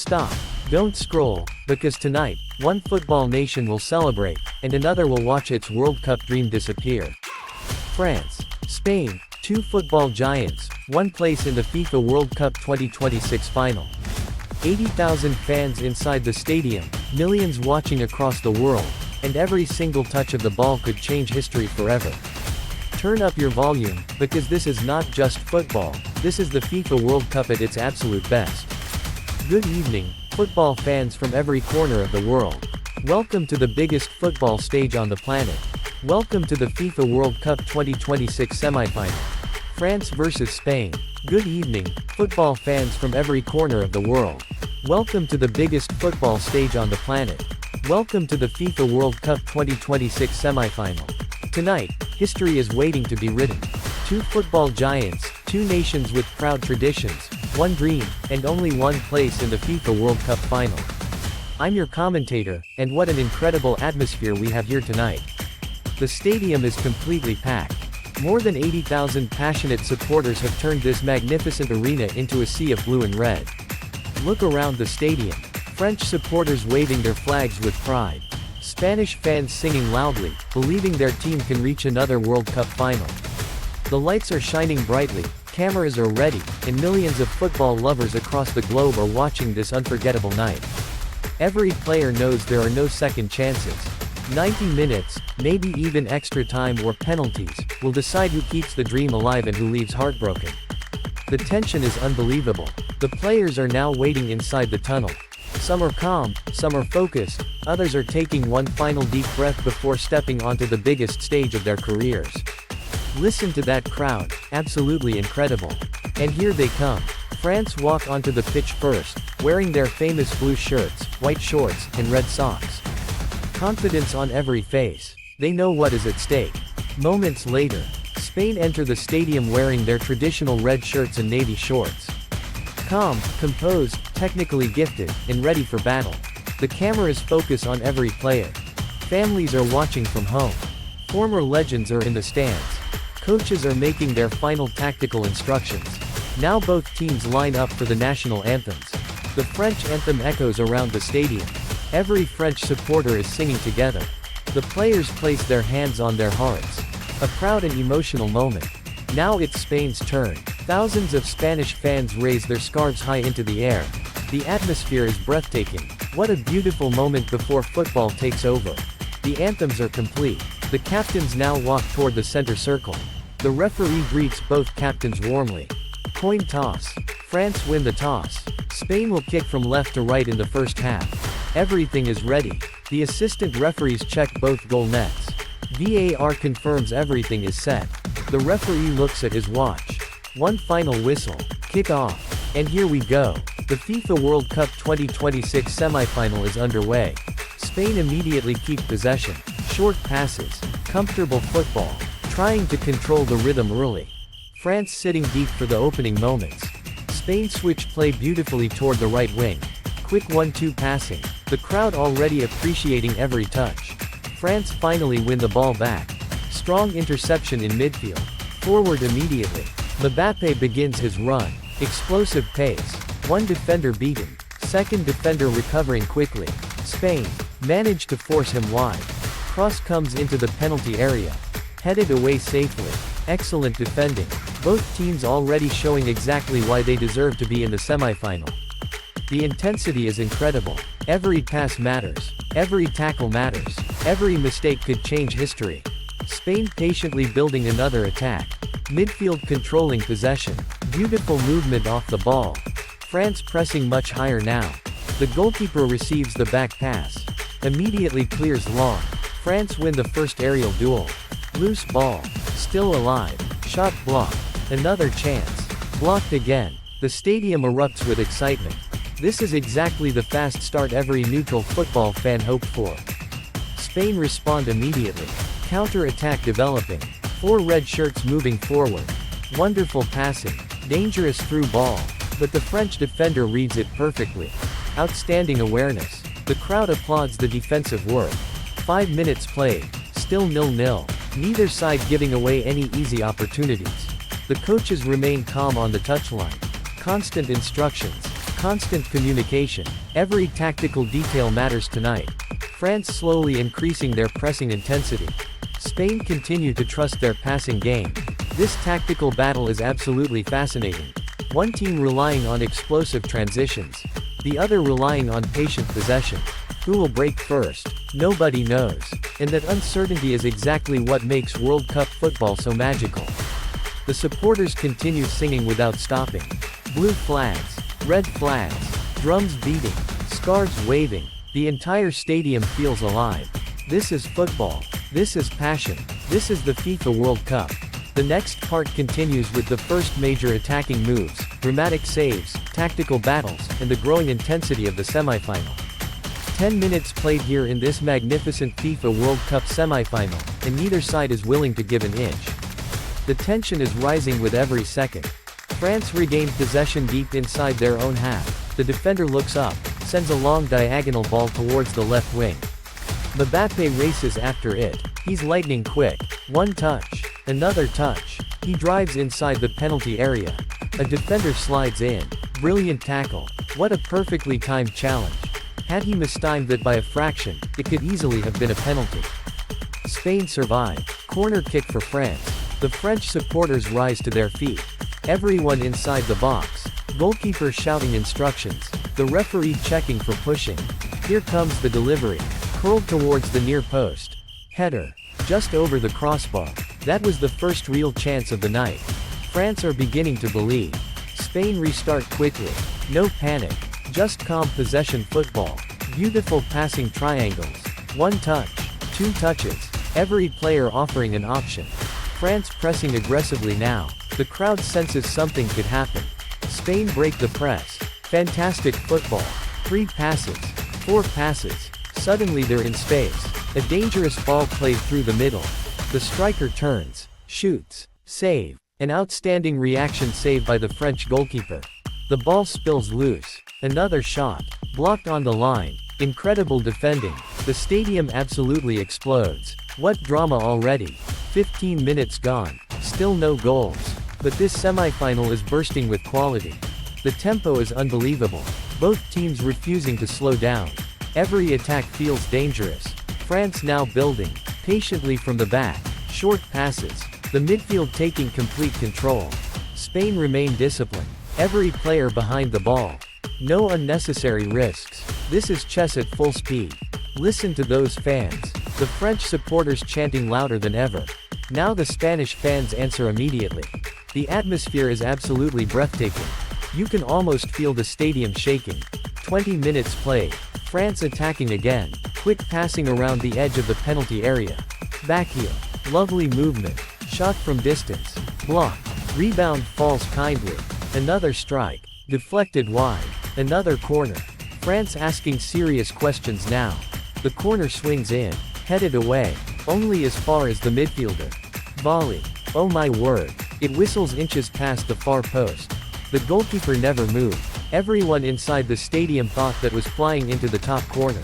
Stop. Don't scroll, because tonight, one football nation will celebrate, and another will watch its World Cup dream disappear. France, Spain, two football giants, one place in the FIFA World Cup 2026 final. 80,000 fans inside the stadium, millions watching across the world, and every single touch of the ball could change history forever. Turn up your volume, because this is not just football, this is the FIFA World Cup at its absolute best. Good evening, football fans from every corner of the world. Welcome to the biggest football stage on the planet. Welcome to the FIFA World Cup 2026 semifinal. France vs Spain. Good evening, football fans from every corner of the world. Welcome to the biggest football stage on the planet. Welcome to the FIFA World Cup 2026 semifinal. Tonight, history is waiting to be written. Two football giants, two nations with proud traditions, one dream, and only one place in the FIFA World Cup final. I'm your commentator, and what an incredible atmosphere we have here tonight. The stadium is completely packed. More than 80,000 passionate supporters have turned this magnificent arena into a sea of blue and red. Look around the stadium. French supporters waving their flags with pride. Spanish fans singing loudly, believing their team can reach another World Cup final. The lights are shining brightly, cameras are ready, and millions of football lovers across the globe are watching this unforgettable night. Every player knows there are no second chances. 90 minutes, maybe even extra time or penalties, will decide who keeps the dream alive and who leaves heartbroken. The tension is unbelievable. The players are now waiting inside the tunnel. Some are calm, some are focused, others are taking one final deep breath before stepping onto the biggest stage of their careers. Listen to that crowd, absolutely incredible. And here they come. France walk onto the pitch first, wearing their famous blue shirts, white shorts, and red socks. Confidence on every face. They know what is at stake. Moments later, Spain enter the stadium wearing their traditional red shirts and navy shorts. Calm, composed, technically gifted, and ready for battle. The cameras focus on every player. Families are watching from home. Former legends are in the stands. Coaches are making their final tactical instructions. Now both teams line up for the national anthems. The French anthem echoes around the stadium. Every French supporter is singing together. The players place their hands on their hearts. A proud and emotional moment. Now it's Spain's turn. Thousands of Spanish fans raise their scarves high into the air. The atmosphere is breathtaking. What a beautiful moment before football takes over. The anthems are complete. The captains now walk toward the center circle. The referee greets both captains warmly. Coin toss. France win the toss. Spain will kick from left to right in the first half. Everything is ready. The assistant referees check both goal nets. VAR confirms everything is set. The referee looks at his watch. One final whistle. Kick off. And here we go. The FIFA World Cup 2026 semifinal is underway. Spain immediately keep possession. Short passes. Comfortable football. Trying to control the rhythm early. France sitting deep for the opening moments. Spain switch play beautifully toward the right wing. Quick 1-2 passing. The crowd already appreciating every touch. France finally win the ball back. Strong interception in midfield. Forward immediately. Mbappe begins his run. Explosive pace. One defender beaten. Second defender recovering quickly. Spain managed to force him wide. Cross comes into the penalty area. Headed away safely. Excellent defending. Both teams already showing exactly why they deserve to be in the semifinal. The intensity is incredible. Every pass matters. Every tackle matters. Every mistake could change history. Spain patiently building another attack. Midfield controlling possession. Beautiful movement off the ball. France pressing much higher now. The goalkeeper receives the back pass. Immediately clears long. France win the first aerial duel. Loose ball. Still alive. Shot blocked. Another chance. Blocked again. The stadium erupts with excitement. This is exactly the fast start every neutral football fan hoped for. Spain respond immediately. Counter-attack developing. Four red shirts moving forward. Wonderful passing. Dangerous through ball. But the French defender reads it perfectly. Outstanding awareness. The crowd applauds the defensive work. 5 minutes played. Still 0-0. Neither side giving away any easy opportunities. The coaches remain calm on the touchline. Constant instructions. Constant communication. Every tactical detail matters tonight. France slowly increasing their pressing intensity. Spain continue to trust their passing game. This tactical battle is absolutely fascinating. One team relying on explosive transitions. The other relying on patient possession. Who will break first? Nobody knows. And that uncertainty is exactly what makes World Cup football so magical. The supporters continue singing without stopping. Blue flags, red flags, drums beating, scarves waving. The entire stadium feels alive. This is football. This is passion. This is the FIFA World Cup. The next part continues with the first major attacking moves, dramatic saves, tactical battles, and the growing intensity of the semifinal. 10 minutes played here in this magnificent FIFA World Cup semifinal, and neither side is willing to give an inch. The tension is rising with every second. France regained possession deep inside their own half. The defender looks up, sends a long diagonal ball towards the left wing. Mbappé races after it. He's lightning quick. One touch. Another touch. He drives inside the penalty area. A defender slides in. Brilliant tackle. What a perfectly timed challenge. Had he mistimed it by a fraction, it could easily have been a penalty. Spain survived. Corner kick for France. The French supporters rise to their feet. Everyone inside the box. Goalkeeper shouting instructions. The referee checking for pushing. Here comes the delivery. Curled towards the near post. Header. Just over the crossbar. That was the first real chance of the night. France are beginning to believe. Spain restart quickly. No panic. Just calm possession football. Beautiful passing triangles. One touch. Two touches. Every player offering an option. France pressing aggressively now. The crowd senses something could happen. Spain break the press. Fantastic football. 3 passes. 4 passes. Suddenly they're in space. A dangerous ball played through the middle. The striker turns, shoots, save. An outstanding reaction save by the French goalkeeper. The ball spills loose. Another shot. Blocked on the line. Incredible defending. The stadium absolutely explodes. What drama already. 15 minutes gone. Still no goals. But this semifinal is bursting with quality. The tempo is unbelievable. Both teams refusing to slow down. Every attack feels dangerous. France now building, patiently from the back, short passes. The midfield taking complete control. Spain remain disciplined. Every player behind the ball. No unnecessary risks. This is chess at full speed. Listen to those fans. The French supporters chanting louder than ever. Now the Spanish fans answer immediately. The atmosphere is absolutely breathtaking. You can almost feel the stadium shaking. 20 minutes played. France attacking again. Quick passing around the edge of the penalty area. Backheel. Lovely movement. Shot from distance. Block. Rebound falls kindly. Another strike. Deflected wide. Another corner. France asking serious questions now. The corner swings in. Headed away. Only as far as the midfielder. Volley. Oh my word. It whistles inches past the far post. The goalkeeper never moved. Everyone inside the stadium thought that was flying into the top corner.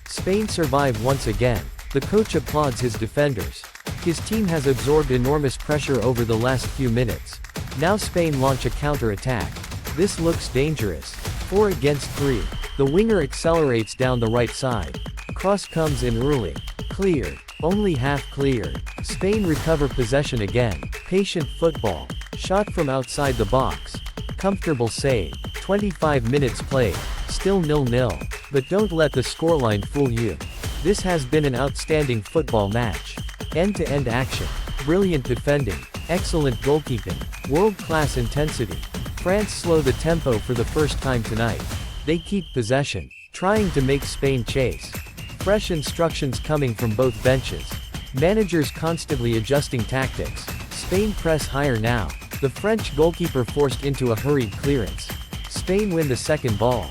Spain survived once again. The coach applauds his defenders. His team has absorbed enormous pressure over the last few minutes. Now Spain launch a counter-attack. This looks dangerous. 4 against 3. The winger accelerates down the right side. Cross comes in early. Cleared. Only half cleared. Spain recover possession again. Patient football. Shot from outside the box. Comfortable save. 25 minutes played. Still 0-0. But don't let the scoreline fool you. This has been an outstanding football match. End-to-end action. Brilliant defending. Excellent goalkeeping. World-class intensity. France slow the tempo for the first time tonight. They keep possession, trying to make Spain chase. Fresh instructions coming from both benches. Managers constantly adjusting tactics. Spain press higher now. The French goalkeeper forced into a hurried clearance. Spain win the second ball.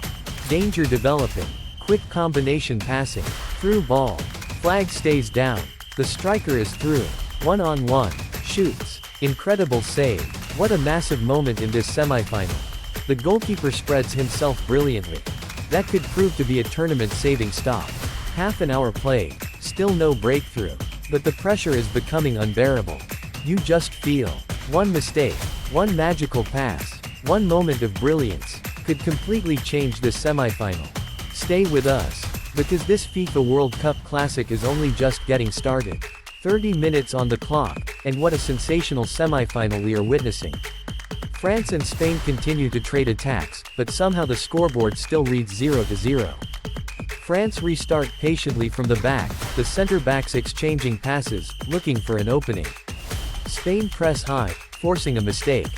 Danger developing. Quick combination passing. Through ball. Flag stays down. The striker is through. 1-on-1. Shoots. Incredible save. What a massive moment in this semifinal. The goalkeeper spreads himself brilliantly. That could prove to be a tournament-saving stop. Half an hour played. Still no breakthrough. But the pressure is becoming unbearable. You just feel. One mistake. One magical pass. One moment of brilliance. could completely change this semifinal. Stay with us, because this FIFA World Cup classic is only just getting started. 30 minutes on the clock, and what a sensational semifinal we are witnessing. France and Spain continue to trade attacks, but somehow the scoreboard still reads 0-0. France restart patiently from the back, the center-backs exchanging passes, looking for an opening. Spain press high, forcing a mistake.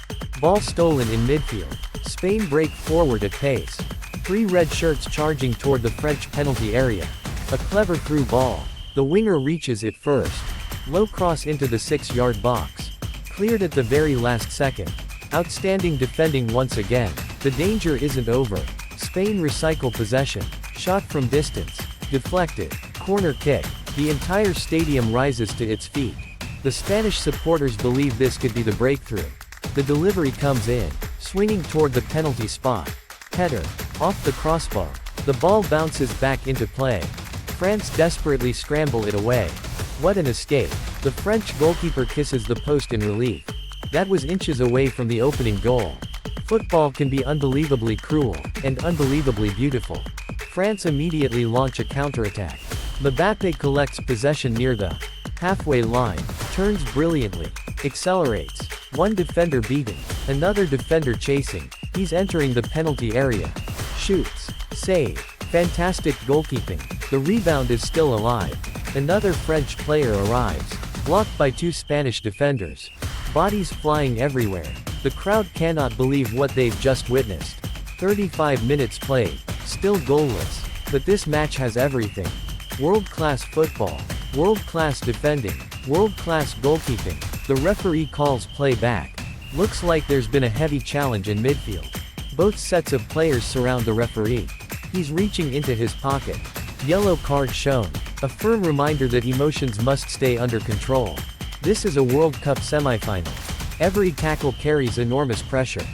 Ball stolen in midfield. Spain break forward at pace. 3 red shirts charging toward the French penalty area. A clever through ball. The winger reaches it first. Low cross into the 6-yard box. Cleared at the very last second. Outstanding defending once again. The danger isn't over. Spain recycle possession. Shot from distance. Deflected. Corner kick. The entire stadium rises to its feet. The Spanish supporters believe this could be the breakthrough. The delivery comes in, swinging toward the penalty spot. Header. Off the crossbar. The ball bounces back into play. France desperately scramble it away. What an escape. The French goalkeeper kisses the post in relief. That was inches away from the opening goal. Football can be unbelievably cruel, and unbelievably beautiful. France immediately launch a counterattack. Mbappé collects possession near the halfway line, turns brilliantly, accelerates. One defender beaten, another defender chasing. He's entering the penalty area. Shoots. Save. Fantastic goalkeeping. The rebound is still alive. Another French player arrives. Blocked by 2 Spanish defenders. Bodies flying everywhere. The crowd cannot believe what they've just witnessed. 35 minutes played. Still goalless. But this match has everything. World-class football. World-class defending. World-class goalkeeping. The referee calls play back. Looks like there's been a heavy challenge in midfield. Both sets of players surround the referee. He's reaching into his pocket. Yellow card shown. A firm reminder that emotions must stay under control. This is a World Cup semifinal. Every tackle carries enormous pressure.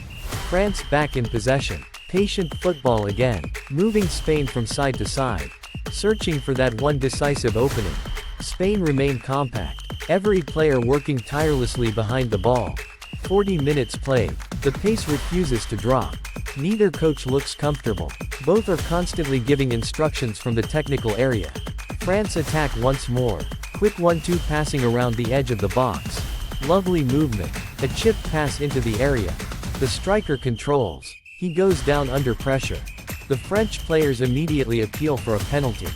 France back in possession. Patient football again. Moving Spain from side to side. Searching for that one decisive opening. Spain remain compact. Every player working tirelessly behind the ball. 40 minutes played. The pace refuses to drop. Neither coach looks comfortable. Both are constantly giving instructions from the technical area. France attack once more. Quick 1-2 passing around the edge of the box. Lovely movement. A chip pass into the area. The striker controls. He goes down under pressure. The French players immediately appeal for a penalty.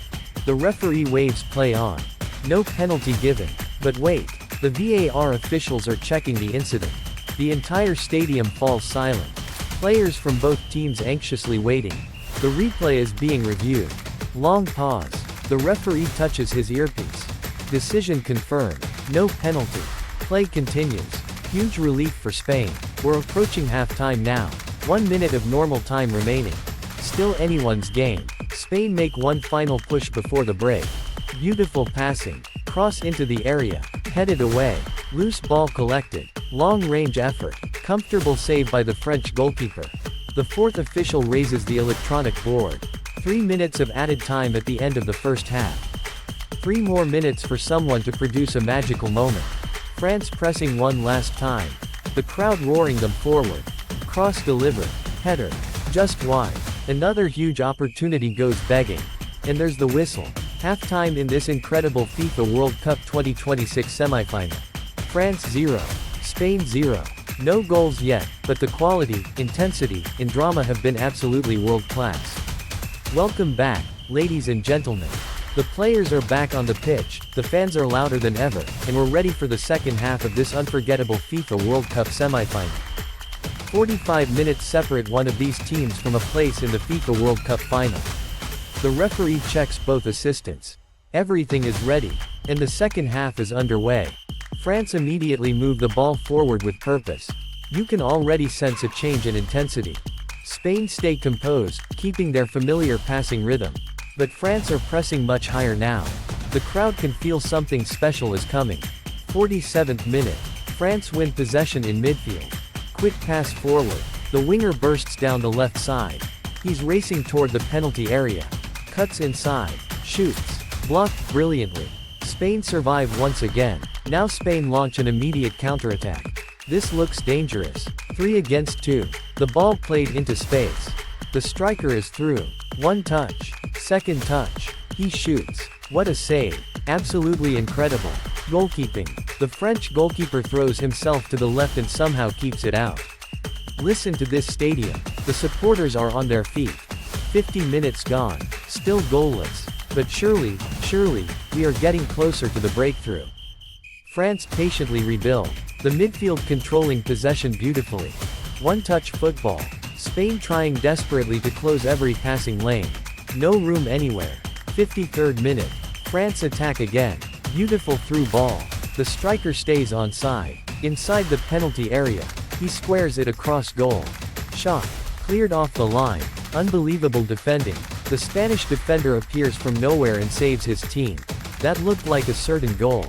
The referee waves play on. No penalty given. But wait. The VAR officials are checking the incident. The entire stadium falls silent. Players from both teams anxiously waiting. The replay is being reviewed. Long pause. The referee touches his earpiece. Decision confirmed. No penalty. Play continues. Huge relief for Spain. We're approaching halftime now. 1 minute of normal time remaining. Still anyone's game. Spain make one final push before the break. Beautiful passing. Cross into the area. Headed away. Loose ball collected. Long-range effort. Comfortable save by the French goalkeeper. The fourth official raises the electronic board. 3 minutes of added time at the end of the first half. 3 more minutes for someone to produce a magical moment. France pressing one last time. The crowd roaring them forward. Cross delivered. Header. Just wide. Another huge opportunity goes begging. And there's the whistle. Halftime in this incredible FIFA World Cup 2026 semifinal. France 0. Spain 0. No goals yet, but the quality, intensity, and drama have been absolutely world-class. Welcome back, ladies and gentlemen. The players are back on the pitch, the fans are louder than ever, and we're ready for the second half of this unforgettable FIFA World Cup semifinal. 45 minutes separate one of these teams from a place in the FIFA World Cup final. The referee checks both assistants. Everything is ready, and the second half is underway. France immediately move the ball forward with purpose. You can already sense a change in intensity. Spain stay composed, keeping their familiar passing rhythm. But France are pressing much higher now. The crowd can feel something special is coming. 47th minute. France win possession in midfield. Quick pass forward. The winger bursts down the left side. He's racing toward the penalty area. Cuts inside. Shoots. Blocked brilliantly. Spain survive once again. Now Spain launch an immediate counterattack. This looks dangerous. 3 against 2. The ball played into space. The striker is through. One touch. Second touch. He shoots. What a save. Absolutely incredible. Goalkeeping. The French goalkeeper throws himself to the left and somehow keeps it out. Listen to this stadium. The supporters are on their feet. 50 minutes gone. Still goalless. But surely, we are getting closer to the breakthrough. France patiently rebuild. The midfield controlling possession beautifully. One-touch football. Spain trying desperately to close every passing lane. No room anywhere. 53rd minute. France attack again. Beautiful through ball. The striker stays onside. Inside the penalty area. He squares it across goal. Shot. Cleared off the line. Unbelievable defending. The Spanish defender appears from nowhere and saves his team. That looked like a certain goal.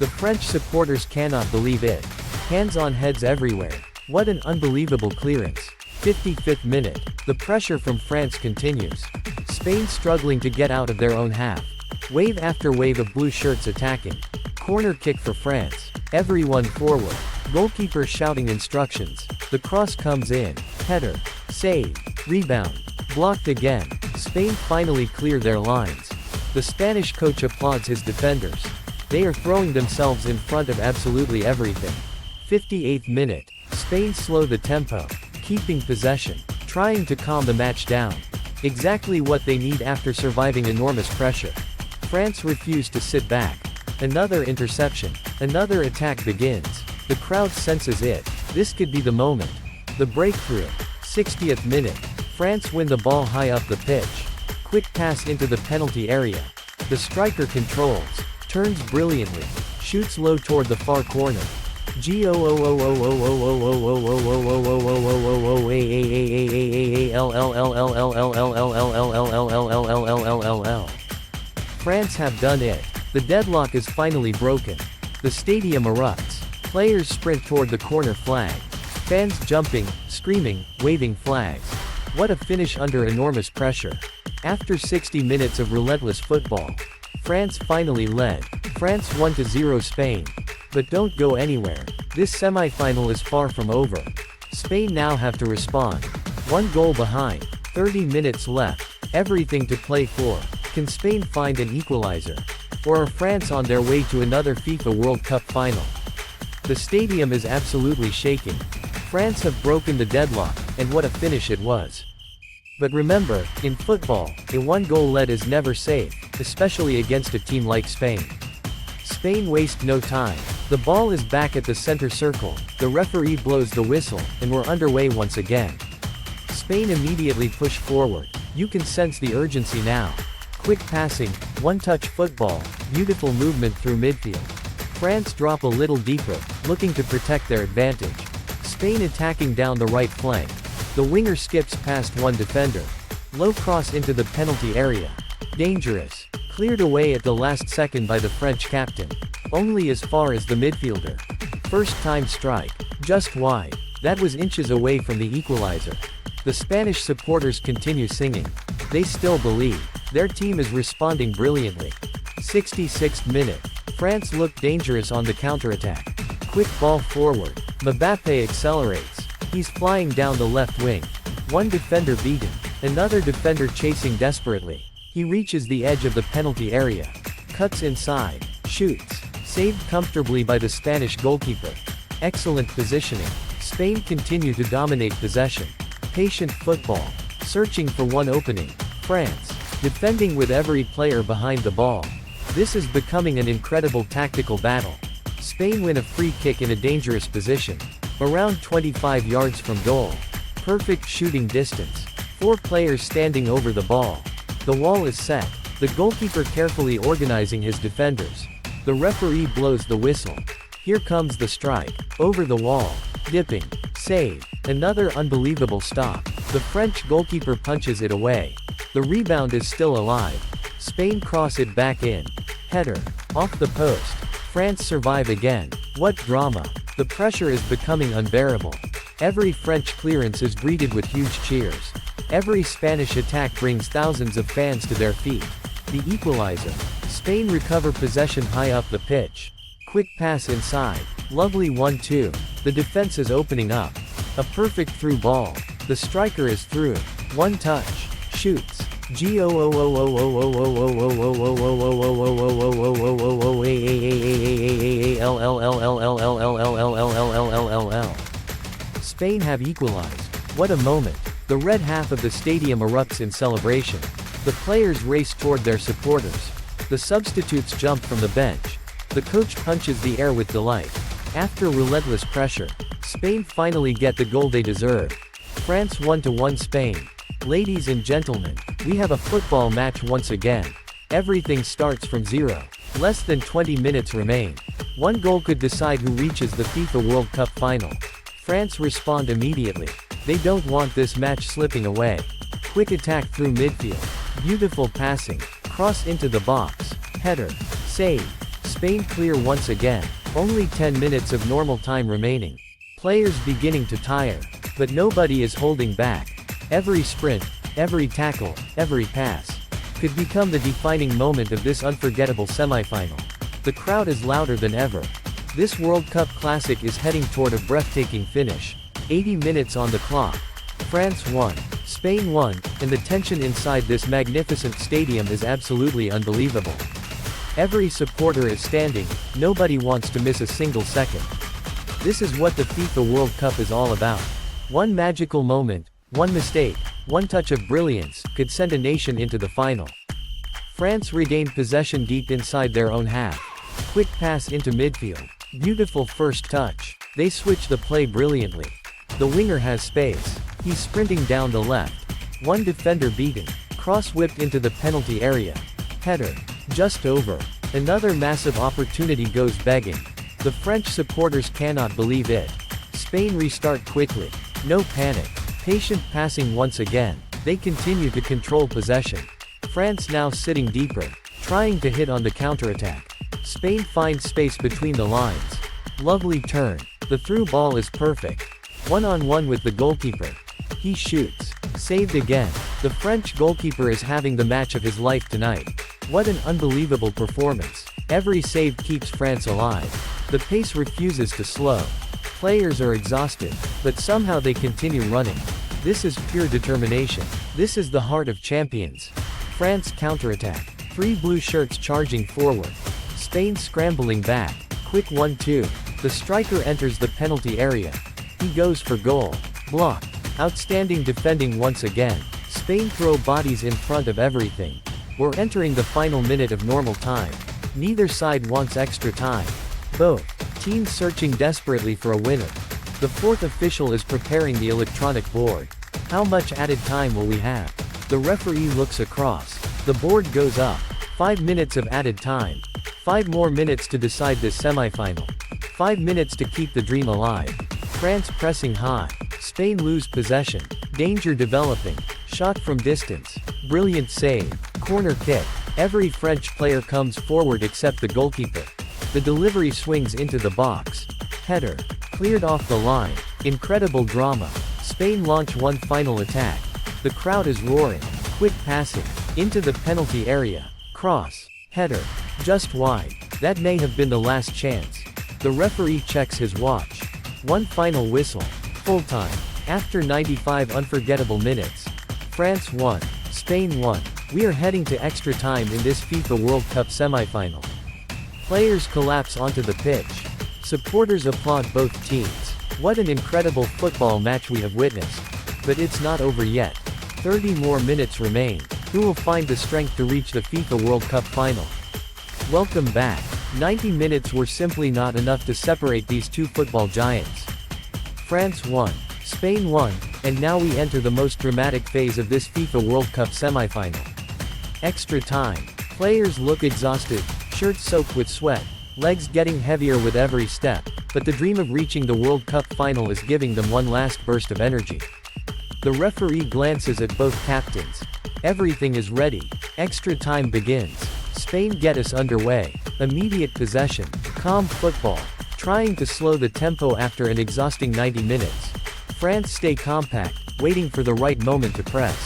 The French supporters cannot believe it. Hands on heads everywhere. What an unbelievable clearance. 55th minute. The pressure from France continues. Spain struggling to get out of their own half. Wave after wave of blue shirts attacking. Corner kick for France. Everyone forward. Goalkeeper shouting instructions. The cross comes in. Header. Save. Rebound. Blocked again. Spain finally clear their lines. The Spanish coach applauds his defenders. They are throwing themselves in front of absolutely everything. 58th minute. Spain slow the tempo. Keeping possession. Trying to calm the match down. Exactly what they need after surviving enormous pressure. France refused to sit back. Another interception. Another attack begins. The crowd senses it. This could be the moment. The breakthrough. 60th minute. France win the ball high up the pitch. Quick pass into the penalty area. The striker controls. Turns brilliantly. Shoots low toward the far corner. France have done it. The deadlock is finally broken. The stadium erupts. Players sprint toward the corner flag. Fans jumping, screaming, waving flags. What a finish under enormous pressure. After 60 minutes of relentless football, France finally led. France 1-0 Spain. But don't go anywhere. This semi-final is far from over. Spain now have to respond. 1 goal behind. 30 minutes left. Everything to play for. Can Spain find an equalizer? Or are France on their way to another FIFA World Cup final? The stadium is absolutely shaking. France have broken the deadlock, and what a finish it was. But remember, in football, a 1-goal lead is never safe, especially against a team like Spain. Spain waste no time. The ball is back at the center circle, the referee blows the whistle, and we're underway once again. Spain immediately push forward. You can sense the urgency now. Quick passing, one-touch football, beautiful movement through midfield. France drop a little deeper, looking to protect their advantage. Spain attacking down the right flank. The winger skips past one defender. Low cross into the penalty area. Dangerous. Cleared away at the last second by the French captain. Only as far as the midfielder. First time strike. Just wide. That was inches away from the equalizer. The Spanish supporters continue singing. They still believe. Their team is responding brilliantly. 66th minute. France looked dangerous on the counterattack. Quick ball forward. Mbappé accelerates. He's flying down the left wing. One defender beaten. Another defender chasing desperately. He reaches the edge of the penalty area. Cuts inside. Shoots. Saved comfortably by the Spanish goalkeeper. Excellent positioning. Spain continue to dominate possession. Patient football. Searching for one opening. France. Defending with every player behind the ball. This is becoming an incredible tactical battle. Spain win a free kick in a dangerous position. Around 25 yards from goal. Perfect shooting distance. 4 players standing over the ball. The wall is set. The goalkeeper carefully organizing his defenders. The referee blows the whistle. Here comes the strike. Over the wall. Dipping. Save. Another unbelievable stop. The French goalkeeper punches it away. The rebound is still alive. Spain cross it back in. Header. Off the post. France survive again. What drama. The pressure is becoming unbearable. Every French clearance is greeted with huge cheers. Every Spanish attack brings thousands of fans to their feet. The equalizer. Spain recover possession high up the pitch. Quick pass inside. Lovely 1-2. The defense is opening up. A perfect through ball. The striker is through. One touch. Shoots. Spain have equalized. What a moment. The red half of the stadium erupts in celebration. The players race toward their supporters. The substitutes jump from the bench. The coach punches the air with delight. After relentless pressure, Spain finally get the goal they deserve. France 1-1 Spain. Ladies and gentlemen, we have a football match once again. Everything starts from zero. Less than 20 minutes remain. One goal could decide who reaches the FIFA World Cup final. France respond immediately. They don't want this match slipping away. Quick attack through midfield. Beautiful passing. Cross into the box. Header. Save. Spain clear once again. Only 10 minutes of normal time remaining. Players beginning to tire. But nobody is holding back. Every sprint, every tackle, every pass could become the defining moment of this unforgettable semifinal. The crowd is louder than ever. This World Cup classic is heading toward a breathtaking finish. 80 minutes on the clock. France won. Spain won, and the tension inside this magnificent stadium is absolutely unbelievable. Every supporter is standing, nobody wants to miss a single second. This is what the FIFA World Cup is all about. One magical moment, one mistake, one touch of brilliance, could send a nation into the final. France regained possession deep inside their own half. Quick pass into midfield. Beautiful first touch. They switch the play brilliantly. The winger has space. He's sprinting down the left. One defender beaten. Cross whipped into the penalty area. Header. Just over. Another massive opportunity goes begging. The French supporters cannot believe it. Spain restart quickly. No panic. Patient passing once again. They continue to control possession. France now sitting deeper, trying to hit on the counterattack. Spain finds space between the lines. Lovely turn. The through ball is perfect. One-on-one with the goalkeeper. He shoots. Saved again. The French goalkeeper is having the match of his life tonight. What an unbelievable performance. Every save keeps France alive. The pace refuses to slow. Players are exhausted, but somehow they continue running. This is pure determination. This is the heart of champions. France counterattack. Three blue shirts charging forward. Spain scrambling back. Quick 1-2. The striker enters the penalty area. He goes for goal. Blocked. Outstanding defending once again. Spain throw bodies in front of everything. We're entering the final minute of normal time. Neither side wants extra time. Both teams searching desperately for a winner. The fourth official is preparing the electronic board. How much added time will we have? The referee looks across. The board goes up. 5 minutes of added time. 5 more minutes to decide this semifinal. 5 minutes to keep the dream alive. France pressing high. Spain lose possession. Danger developing. Shot from distance. Brilliant save. Corner kick. Every French player comes forward except the goalkeeper. The delivery swings into the box. Header. Cleared off the line. Incredible drama. Spain launch one final attack. The crowd is roaring. Quick passing. Into the penalty area. Cross. Header. Just wide. That may have been the last chance. The referee checks his watch. One final whistle. Full time. After 95 unforgettable minutes. France won. Spain won. We are heading to extra time in this FIFA World Cup semifinal. Players collapse onto the pitch. Supporters applaud both teams. What an incredible football match we have witnessed. But it's not over yet. 30 more minutes remain. Who will find the strength to reach the FIFA World Cup final? Welcome back. 90 minutes were simply not enough to separate these two football giants. France won. Spain won, and now we enter the most dramatic phase of this FIFA World Cup semifinal. Extra time. Players look exhausted, shirts soaked with sweat, legs getting heavier with every step, but the dream of reaching the World Cup final is giving them one last burst of energy. The referee glances at both captains. Everything is ready. Extra time begins. Spain get us underway. Immediate possession. Calm football. Trying to slow the tempo after an exhausting 90 minutes. France stay compact, waiting for the right moment to press.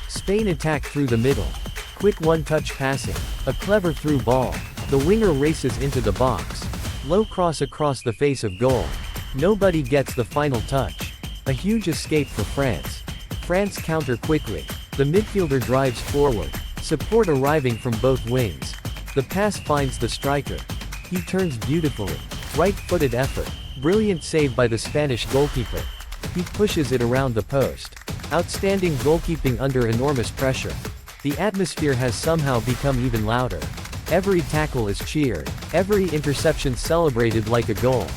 Spain attack through the middle. Quick one-touch passing. A clever through ball. The winger races into the box. Low cross across the face of goal. Nobody gets the final touch. A huge escape for France. France counter quickly. The midfielder drives forward. Support arriving from both wings. The pass finds the striker. He turns beautifully. Right-footed effort. Brilliant save by the Spanish goalkeeper. He pushes it around the post. Outstanding goalkeeping under enormous pressure. The atmosphere has somehow become even louder. Every tackle is cheered. Every interception celebrated like a goal.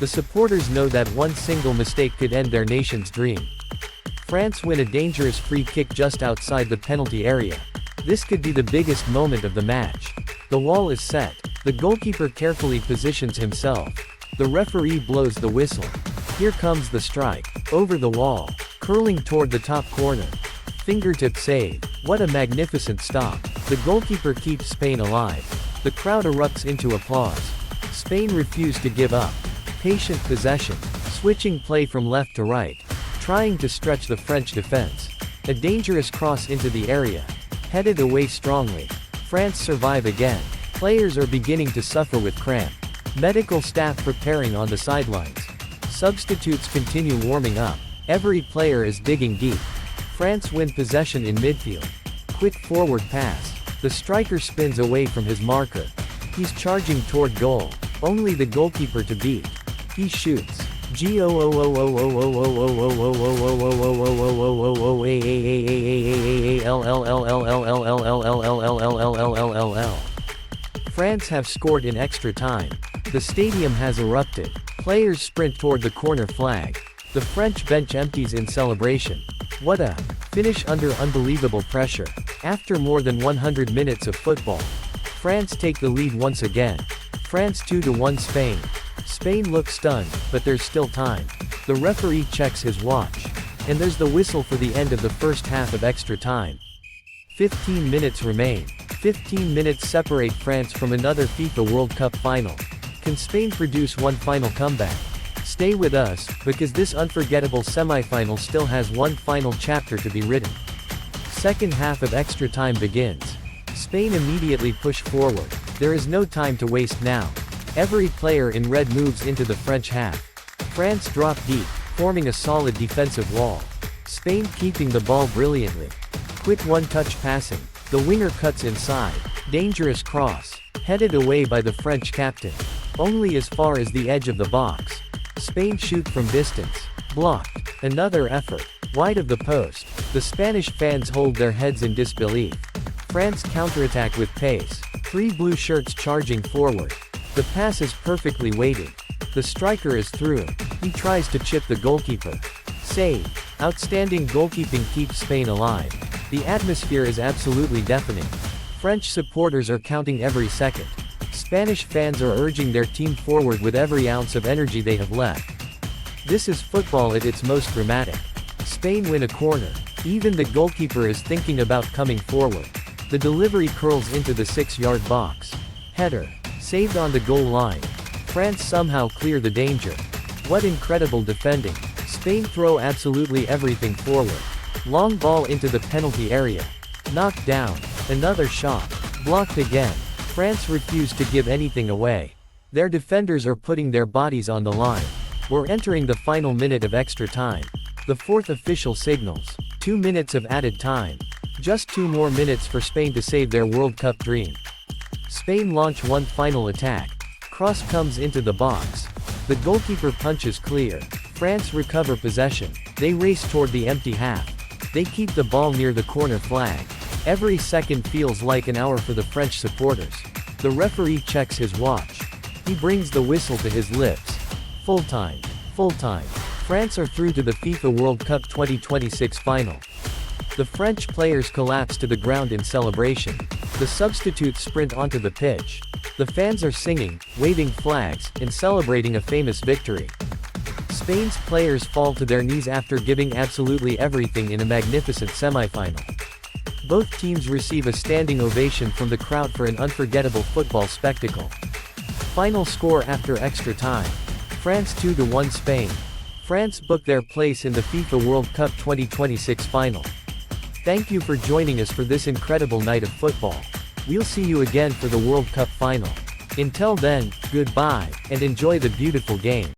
The supporters know that one single mistake could end their nation's dream. France win a dangerous free kick just outside the penalty area. This could be the biggest moment of the match. The wall is set. The goalkeeper carefully positions himself. The referee blows the whistle. Here comes the strike. Over the wall. Curling toward the top corner. Fingertip save. What a magnificent stop. The goalkeeper keeps Spain alive. The crowd erupts into applause. Spain refused to give up. Patient possession. Switching play from left to right. Trying to stretch the French defense. A dangerous cross into the area. Headed away strongly. France survive again. Players are beginning to suffer with cramp. Medical staff preparing on the sidelines. Substitutes continue warming up. Every player is digging deep. France win possession in midfield. Quick forward pass. The striker spins away from his marker. He's charging toward goal. Only the goalkeeper to beat. He shoots. France have scored in extra time. The stadium has erupted. Players sprint toward the corner flag. The French bench empties in celebration. What a finish under unbelievable pressure. After more than 100 minutes of football, France take the lead once again. France 2-1 Spain. Spain looks stunned, but there's still time. The referee checks his watch. And there's the whistle for the end of the first half of extra time. 15 minutes remain. 15 minutes separate France from another FIFA World Cup final. Can Spain produce one final comeback? Stay with us, because this unforgettable semi-final still has one final chapter to be written. Second half of extra time begins. Spain immediately push forward. There is no time to waste now. Every player in red moves into the French half. France drop deep, forming a solid defensive wall. Spain keeping the ball brilliantly. Quick one-touch passing. The winger cuts inside. Dangerous cross. Headed away by the French captain. Only as far as the edge of the box. Spain shoot from distance. Blocked. Another effort. Wide of the post. The Spanish fans hold their heads in disbelief. France counterattack with pace. Three blue shirts charging forward. The pass is perfectly weighted. The striker is through. He tries to chip the goalkeeper. Save. Outstanding goalkeeping keeps Spain alive. The atmosphere is absolutely deafening. French supporters are counting every second. Spanish fans are urging their team forward with every ounce of energy they have left. This is football at its most dramatic. Spain win a corner. Even the goalkeeper is thinking about coming forward. The delivery curls into the 6-yard box. Header. Saved on the goal line. France somehow clear the danger. What incredible defending. Spain throw absolutely everything forward. Long ball into the penalty area. Knocked down. Another shot. Blocked again. France refused to give anything away. Their defenders are putting their bodies on the line. We're entering the final minute of extra time. The fourth official signals. 2 minutes of added time. Just 2 more minutes for Spain to save their World Cup dream. Spain launch one final attack. Cross comes into the box. The goalkeeper punches clear. France recover possession. They race toward the empty half. They keep the ball near the corner flag. Every second feels like an hour for the French supporters. The referee checks his watch. He brings the whistle to his lips. Full time. Full time. France are through to the FIFA World Cup 2026 final. The French players collapse to the ground in celebration. The substitutes sprint onto the pitch. The fans are singing, waving flags, and celebrating a famous victory. Spain's players fall to their knees after giving absolutely everything in a magnificent semifinal. Both teams receive a standing ovation from the crowd for an unforgettable football spectacle. Final score after extra time. France 2-1 Spain. France book their place in the FIFA World Cup 2026 final. Thank you for joining us for this incredible night of football. We'll see you again for the World Cup final. Until then, goodbye, and enjoy the beautiful game.